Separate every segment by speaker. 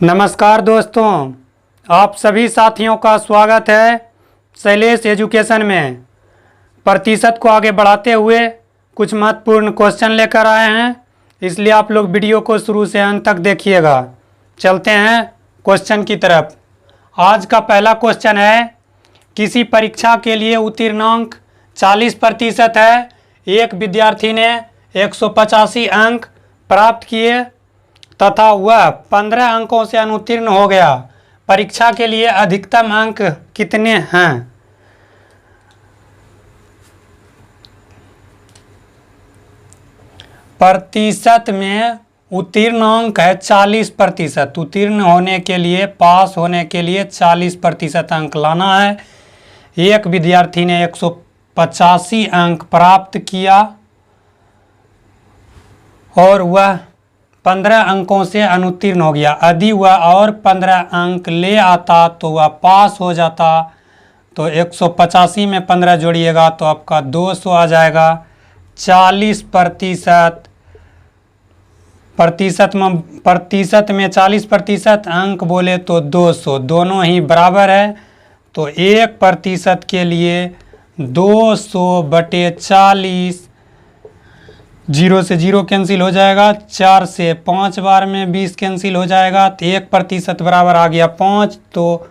Speaker 1: नमस्कार दोस्तों, आप सभी साथियों का स्वागत है शैलेश एजुकेशन में। प्रतिशत को आगे बढ़ाते हुए कुछ महत्वपूर्ण क्वेश्चन लेकर आए हैं, इसलिए आप लोग वीडियो को शुरू से अंत तक देखिएगा। चलते हैं क्वेश्चन की तरफ। आज का पहला क्वेश्चन है, किसी परीक्षा के लिए उत्तीर्णांक 40% है। एक विद्यार्थी ने 185 अंक प्राप्त किए तथा वह 15 अंकों से अनुत्तीर्ण हो गया। परीक्षा के लिए अधिकतम अंक कितने हैं? प्रतिशत में उत्तीर्ण अंक है 40%। उत्तीर्ण होने के लिए, पास होने के लिए 40% अंक लाना है। एक विद्यार्थी ने 185 अंक प्राप्त किया और वह 15 अंकों से अनुत्तीर्ण हो गया। यदि वह और 15 अंक ले आता तो वह पास हो जाता। तो 185 में 15 जोड़िएगा तो आपका 200 आ जाएगा। 40% प्रतिशत में 40% अंक बोले तो 200, दोनों ही बराबर है। तो 1% के लिए 200/40, 0 से 0 कैंसिल हो जाएगा। 4 से 5 बार में 20 कैंसिल हो जाएगा। तो 1% बराबर आ गया 5। तो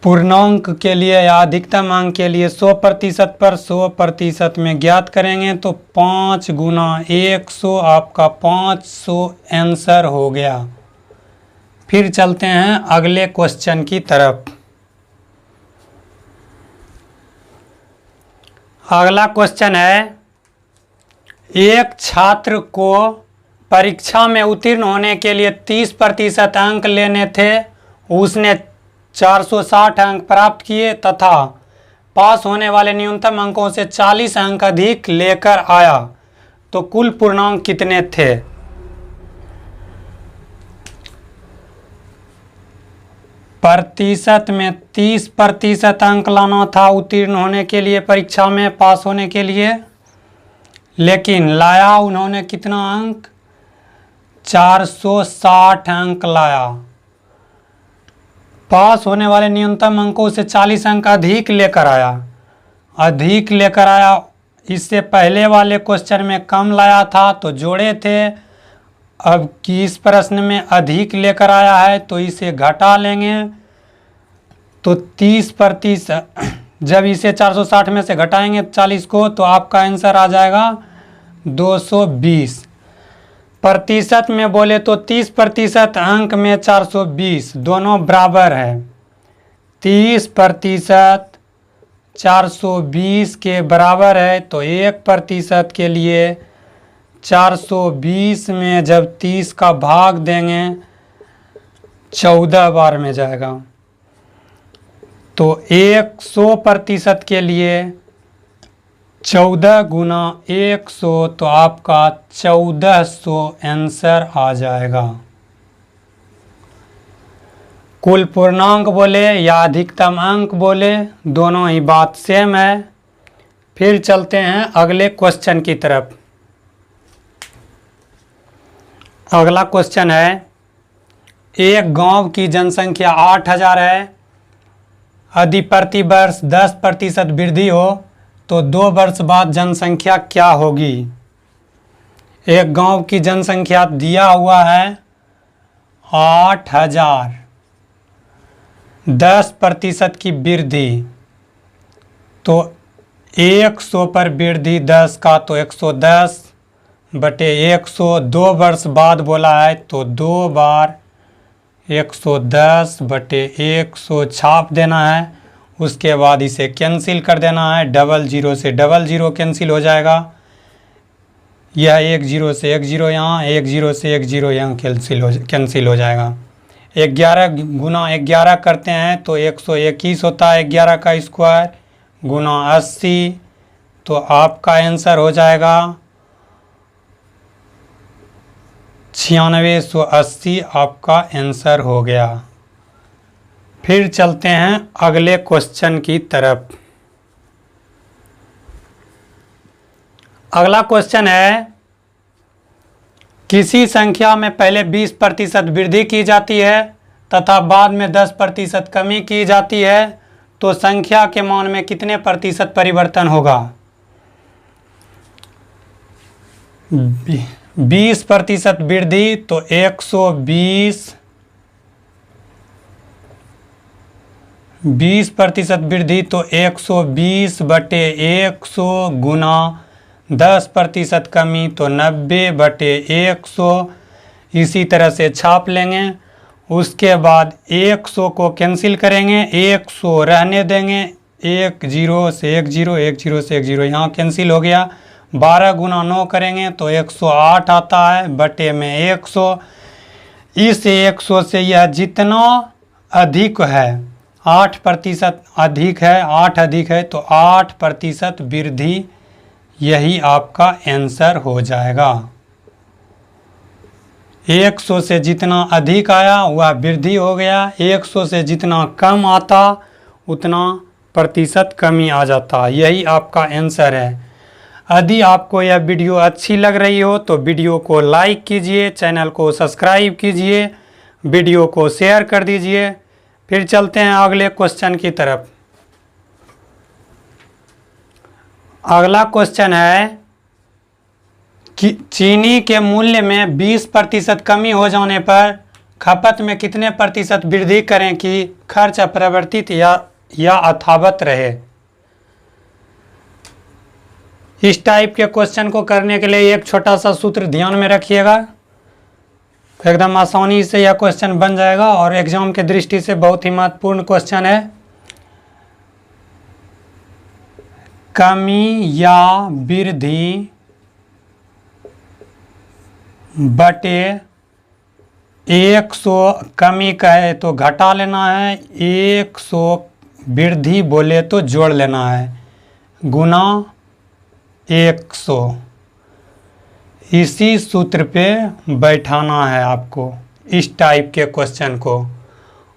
Speaker 1: पूर्णांक के लिए या अधिकतम अंक के लिए 100% पर 100% में ज्ञात करेंगे तो 5 गुना 100 आपका 500 आंसर हो गया। फिर चलते हैं अगले क्वेश्चन की तरफ। अगला क्वेश्चन है, एक छात्र को परीक्षा में उत्तीर्ण होने के लिए 30% अंक लेने थे। उसने 460 अंक प्राप्त किए तथा पास होने वाले न्यूनतम अंकों से 40 अंक अधिक लेकर आया। तो कुल पूर्णांक कितने थे? प्रतिशत में 30% अंक लाना था उत्तीर्ण होने के लिए, परीक्षा में पास होने के लिए, लेकिन लाया उन्होंने कितना अंक? 460 अंक लाया। पास होने वाले न्यूनतम अंकों से 40 अंक अधिक लेकर आया। इससे पहले वाले क्वेश्चन में कम लाया था तो जोड़े थे। अब कि इस प्रश्न में अधिक लेकर आया है तो इसे घटा लेंगे। तो 30%, जब इसे 460 में से घटाएंगे 40 को तो आपका आंसर आ जाएगा 220। प्रतिशत में बोले तो 30% अंक में 420, दोनों बराबर है। 30% 420 के बराबर है। तो 1% के लिए 420 में जब 30 का भाग देंगे 14 बार में जाएगा। तो 100% के लिए 14 गुना 100 तो आपका 1400 आंसर आ जाएगा। कुल पूर्णांक बोले या अधिकतम अंक बोले, दोनों ही बात सेम है। फिर चलते हैं अगले क्वेश्चन की तरफ। अगला क्वेश्चन है, एक गांव की जनसंख्या 8000 है। यदि प्रति वर्ष 10% वृद्धि हो तो 2 वर्ष बाद जनसंख्या क्या होगी? एक गांव की जनसंख्या दिया हुआ है 8000, 10% की वृद्धि, तो 100 पर वृद्धि 10 का तो 110/100। 2 वर्ष बाद बोला है तो 2 बार 110/100 छाप देना है। उसके बाद इसे कैंसिल कर देना है। 00 से 00 कैंसिल हो जाएगा। यह 10 से 10 यहाँ, 10 से 10 यहाँ कैंसिल हो जाएगा। 11 गुना 11 करते हैं तो 121 होता है। 11 का स्क्वायर गुना 80 तो आपका आंसर हो जाएगा 9680। आपका आंसर हो गया। फिर चलते हैं अगले क्वेश्चन की तरफ। अगला क्वेश्चन है, किसी संख्या में पहले 20% वृद्धि की जाती है तथा बाद में 10% कमी की जाती है तो संख्या के मान में कितने प्रतिशत परिवर्तन होगा? 20% वृद्धि तो 20% वृद्धि तो 120/100 गुना 10% कमी तो 90/100। इसी तरह से छाप लेंगे। उसके बाद 100 को कैंसिल करेंगे, 100 रहने देंगे, 1 0 से 1 0, 1 0 से 1 0 यहाँ कैंसिल हो गया। 12 गुना 9 करेंगे तो 108 आता है बटे में 100। इस 100 से यह जितना अधिक है 8% अधिक है, 8 अधिक है तो 8% वृद्धि, यही आपका आंसर हो जाएगा। 100 से जितना अधिक आया वह वृद्धि हो गया, 100 से जितना कम आता उतना प्रतिशत कमी आ जाता। यही आपका आंसर है। यदि आपको यह वीडियो अच्छी लग रही हो तो वीडियो को लाइक कीजिए, चैनल को सब्सक्राइब कीजिए, वीडियो को शेयर कर दीजिए। फिर चलते हैं अगले क्वेश्चन की तरफ। अगला क्वेश्चन है कि चीनी के मूल्य में 20% कमी हो जाने पर खपत में कितने प्रतिशत वृद्धि करें कि खर्च अपरिवर्तित या यथावत रहे? इस टाइप के क्वेश्चन को करने के लिए एक छोटा सा सूत्र ध्यान में रखिएगा, एकदम आसानी से यह क्वेश्चन बन जाएगा और एग्जाम के दृष्टि से बहुत ही महत्वपूर्ण क्वेश्चन है। कमी या वृद्धि बटे 100, कमी कहे तो घटा लेना है, 100 वृद्धि बोले तो जोड़ लेना है, गुना 100। इसी सूत्र पे बैठाना है आपको इस टाइप के क्वेश्चन को।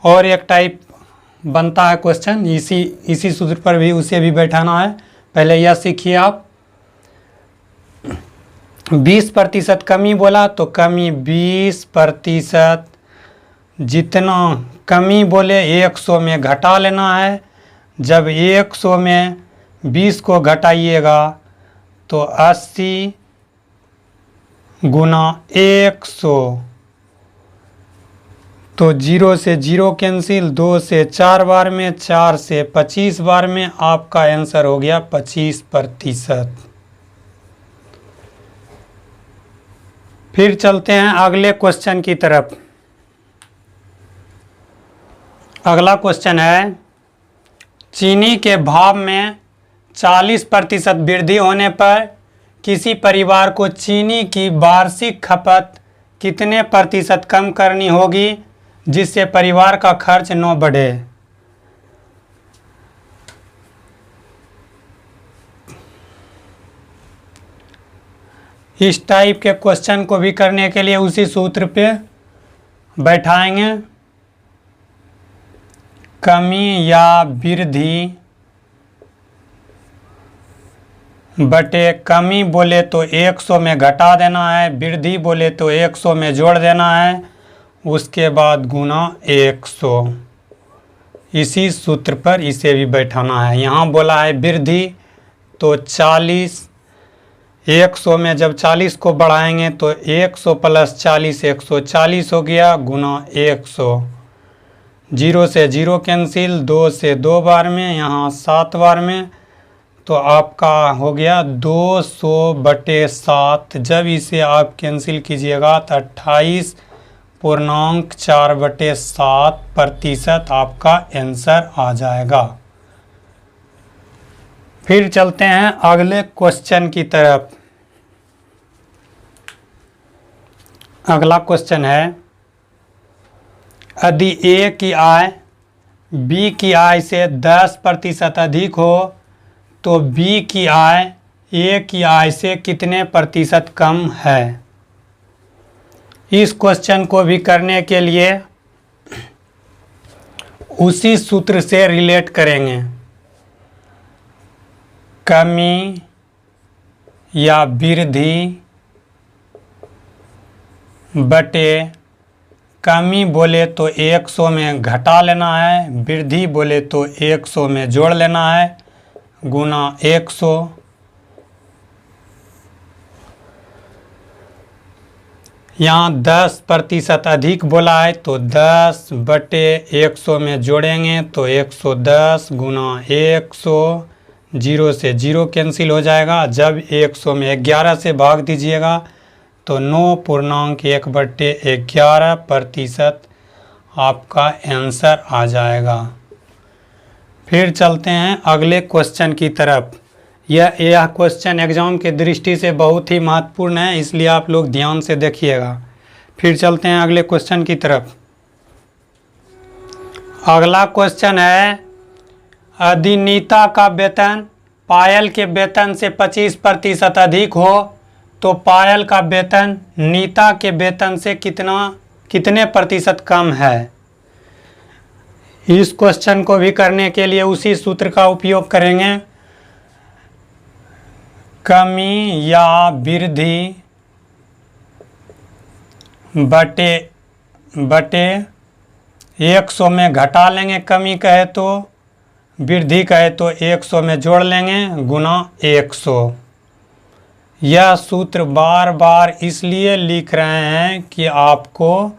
Speaker 1: और एक टाइप बनता है क्वेश्चन इसी सूत्र पर भी, उसे भी बैठाना है। पहले यह सीखिए आप। 20% कमी बोला तो कमी 20%, जितना कमी बोले 100 में घटा लेना है। जब 100 में 20 को घटाइएगा तो 80 गुना 100 तो 0 से 0 कैंसिल, 2 से 4 बार में, 4 से 25 बार में, आपका आंसर हो गया 25%। फिर चलते हैं अगले क्वेश्चन की तरफ। अगला क्वेश्चन है चीनी के भाव में 40% वृद्धि होने पर किसी परिवार को चीनी की वार्षिक खपत कितने प्रतिशत कम करनी होगी जिससे परिवार का खर्च न बढ़े? इस टाइप के क्वेश्चन को भी करने के लिए उसी सूत्र पे बैठाएंगे। कमी या वृद्धि बटे कमी बोले तो 100 में घटा देना है, वृद्धि बोले तो 100 में जोड़ देना है, उसके बाद गुना 100। इसी सूत्र पर इसे भी बैठाना है। यहाँ बोला है वृद्धि तो 40, 100 में जब 40 को बढ़ाएंगे तो 100 + 40 140 हो गया, गुना 100। 0 से 0 कैंसिल, 2 से 2 बार में, यहाँ 7 बार में, तो आपका हो गया 200/7। जब इसे आप कैंसिल कीजिएगा तो 28.4/7% आपका आंसर आ जाएगा। फिर चलते हैं अगले क्वेश्चन की तरफ। अगला क्वेश्चन है यदि ए की आय बी की आय से 10% अधिक हो तो बी की आय ए की आय से कितने प्रतिशत कम है? इस क्वेश्चन को भी करने के लिए उसी सूत्र से रिलेट करेंगे। कमी या वृद्धि बटे कमी बोले तो 100 में घटा लेना है, वृद्धि बोले तो 100 में जोड़ लेना है, गुना 100। यहाँ 10% अधिक बोला है तो 10 बटे 100 में जोड़ेंगे तो 110 गुना 100, 0 से 0 कैंसिल हो जाएगा। जब 100 में 11 से भाग दीजिएगा तो 9.1/11% आपका आंसर आ जाएगा। फिर चलते हैं अगले क्वेश्चन की तरफ। यह क्वेश्चन एग्जाम के दृष्टि से बहुत ही महत्वपूर्ण है, इसलिए आप लोग ध्यान से देखिएगा। फिर चलते हैं अगले क्वेश्चन की तरफ। अगला क्वेश्चन है, यदि नीता का वेतन पायल के वेतन से 25% अधिक हो तो पायल का वेतन नीता के वेतन से कितने प्रतिशत कम है। इस क्वेश्चन को भी करने के लिए उसी सूत्र का उपयोग करेंगे। कमी या वृद्धि बटे 100 में घटा लेंगे, कमी कहे तो, वृद्धि कहे तो 100 में जोड़ लेंगे, गुना 100। यह सूत्र बार बार इसलिए लिख रहे हैं कि आपको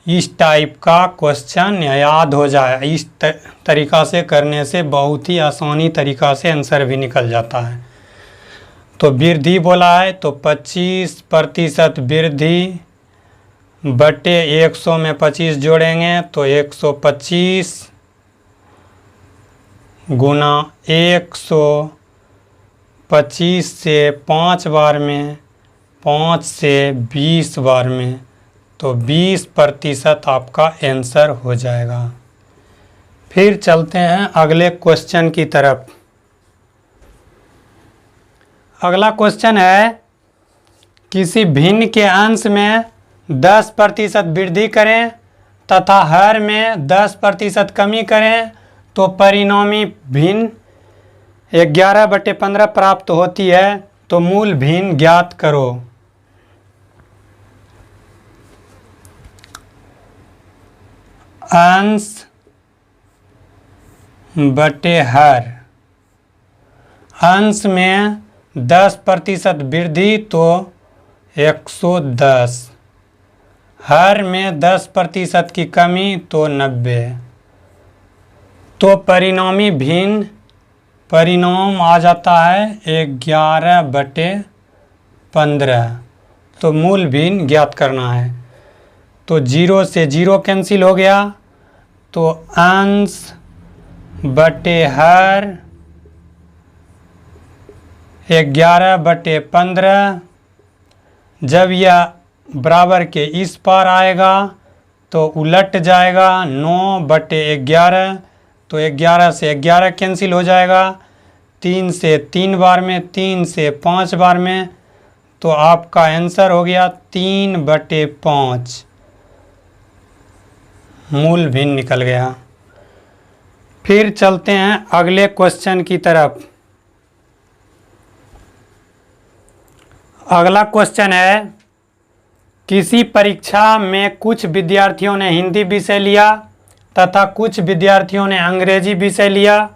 Speaker 1: इस टाइप का क्वेश्चन याद हो जाए। इस तरीक़ा से करने से बहुत ही आसानी तरीक़ा से आंसर भी निकल जाता है। तो वृद्धि बोला है तो 25% वृद्धि बटे 100 में 25 जोड़ेंगे तो 125 गुना 100, 25 से 5 बार में, 5 से 20 बार में, तो 20% आपका आंसर हो जाएगा। फिर चलते हैं अगले क्वेश्चन की तरफ। अगला क्वेश्चन है, किसी भिन्न के अंश में 10% वृद्धि करें तथा हर में 10% कमी करें तो परिणामी भिन्न 11/15 प्राप्त होती है। तो मूल भिन्न ज्ञात करो। अंश बटे हर। अंश में 10% वृद्धि तो 110, हर में 10% की कमी तो 90। तो परिणामी भिन्न परिणाम आ जाता है 11/15। तो मूल भिन्न ज्ञात करना है। तो 0 से 0 कैंसिल हो गया, तो अंश बटे हर 11/15। जब यह बराबर के इस पार आएगा तो उलट जाएगा 9/11। तो 11 से 11 कैंसिल हो जाएगा, 3 से 3 बार में, 3 से 5 बार में, तो आपका आंसर हो गया 3/5। मूल भिन्न निकल गया। फिर चलते हैं अगले क्वेश्चन की तरफ। अगला क्वेश्चन है, किसी परीक्षा में कुछ विद्यार्थियों ने हिंदी विषय लिया तथा कुछ विद्यार्थियों ने अंग्रेजी विषय लिया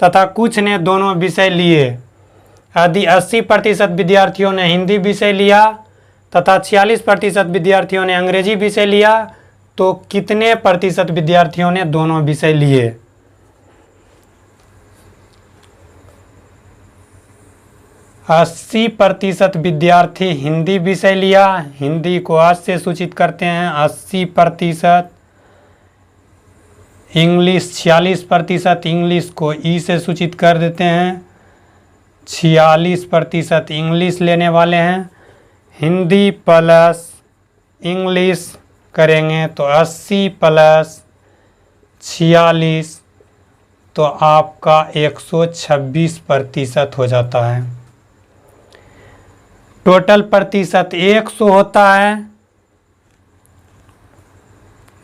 Speaker 1: तथा कुछ ने दोनों विषय लिए। यदि 80% विद्यार्थियों ने हिंदी विषय लिया तथा 46% विद्यार्थियों ने अंग्रेजी विषय लिया तो कितने प्रतिशत विद्यार्थियों ने दोनों विषय लिए। 80% विद्यार्थी हिंदी विषय लिया। हिंदी को 8 से सूचित करते हैं 80%। इंग्लिश 46%, इंग्लिश को ई से सूचित कर देते हैं। 46% इंग्लिश लेने वाले हैं। हिंदी प्लस इंग्लिश करेंगे तो 80 प्लस 46, तो आपका 126% हो जाता है। टोटल प्रतिशत 100 होता है।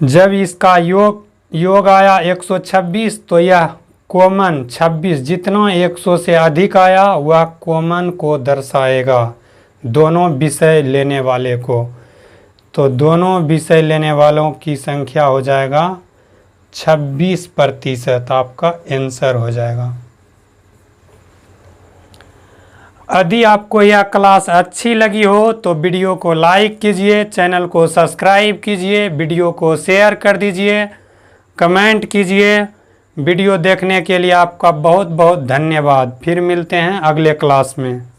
Speaker 1: जब इसका योग आया 126 तो यह कॉमन 26, जितना 100 से अधिक आया वह कॉमन को दर्शाएगा, दोनों विषय लेने वाले को। तो दोनों विषय लेने वालों की संख्या हो जाएगा 26%, आपका आंसर हो जाएगा। यदि आपको यह क्लास अच्छी लगी हो तो वीडियो को लाइक कीजिए, चैनल को सब्सक्राइब कीजिए, वीडियो को शेयर कर दीजिए, कमेंट कीजिए। वीडियो देखने के लिए आपका बहुत बहुत धन्यवाद। फिर मिलते हैं अगले क्लास में।